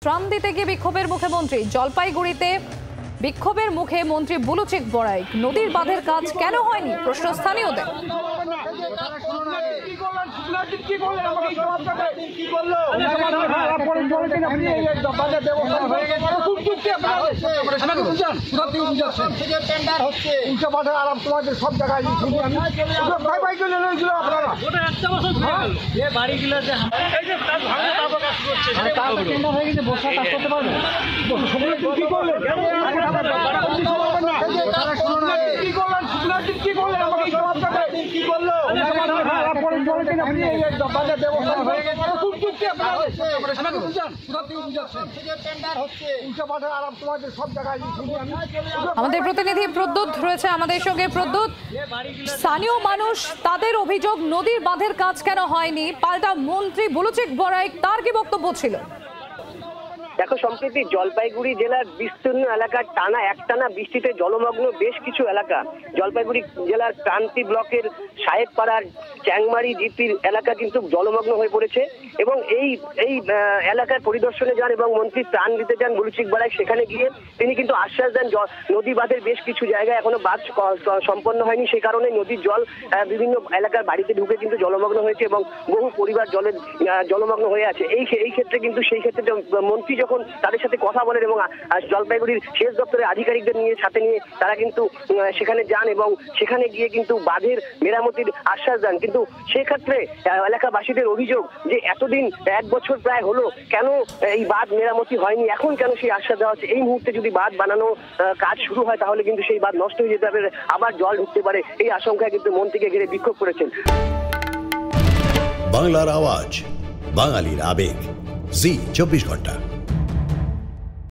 ত্রাণ দিতে গিয়ে বিক্ষোভের মুখে মন্ত্রী। জলপাইগুড়িতে বিক্ষোভের মুখে মন্ত্রী বুলুচিক বড়াইক। নদীর বাঁধের কাজ কেন হয়নি প্রশ্ন স্থানীয়দের। আমাদের প্রতিনিধি প্রদ্যুৎ রয়েছে আমাদের সঙ্গে। প্রদ্যুৎ, স্থানীয় মানুষ তাদের অভিযোগ নদীর বাঁধের কাজ কেন হয়নি, পাল্টা মন্ত্রী বুলুচিক বড়াইক তার কি বক্তব্য ছিল? দেখো, সম্প্রতি জলপাইগুড়ি জেলার বিস্তীর্ণ এলাকার একটানা বৃষ্টিতে জলমগ্ন বেশ কিছু এলাকা। জলপাইগুড়ি জেলার ক্রান্তি ব্লকের সাহেবপাড়ার চ্যাংমারি জিপির এলাকা কিন্তু জলমগ্ন হয়ে পড়েছে এবং এই এলাকার পরিদর্শনে যান এবং মন্ত্রী ত্রাণ দিতে যান বুলুচিক বড়াইক। সেখানে গিয়ে তিনি কিন্তু আশ্বাস দেন নদী বাঁধের বেশ কিছু জায়গায় এখনো বাঁধ সম্পন্ন হয়নি, সে কারণে নদীর জল বিভিন্ন এলাকার বাড়িতে ঢুকে কিন্তু জলমগ্ন হয়েছে এবং বহু পরিবার জলমগ্ন হয়ে আছে। এই ক্ষেত্রে কিন্তু মন্ত্রী যখন তাদের সাথে কথা বলেন এবং জলপাইগুড়ির সেচ দপ্তরের আধিকারিকদের সাথে নিয়ে তারা কিন্তু সেখানে যান এবং সেখানে গিয়ে কিন্তু বাঁধের মেরামতির আশ্বাস দেন। কিন্তু সেক্ষেত্রে এলাকাবাসীদের অভিযোগ যে এতদিন 1 বছর প্রায় হলো, কেন এই বাঁধ মেরামতি হয়নি, এখন কেন সেই আশ্বাস দেওয়া হচ্ছে? এই মুহূর্তে যদি বাঁধ বানানো কাজ শুরু হয় তাহলে কিন্তু সেই বাঁধ নষ্ট হয়ে যেতে পারে, আবার জল ঢুকতে পারে, এই আশঙ্কায় কিন্তু মন্ত্রীকে ঘিরে বিক্ষোভ করেছেন। বাংলার আওয়াজ, বাঙালির আবেগ, জি 24 ঘন্টা।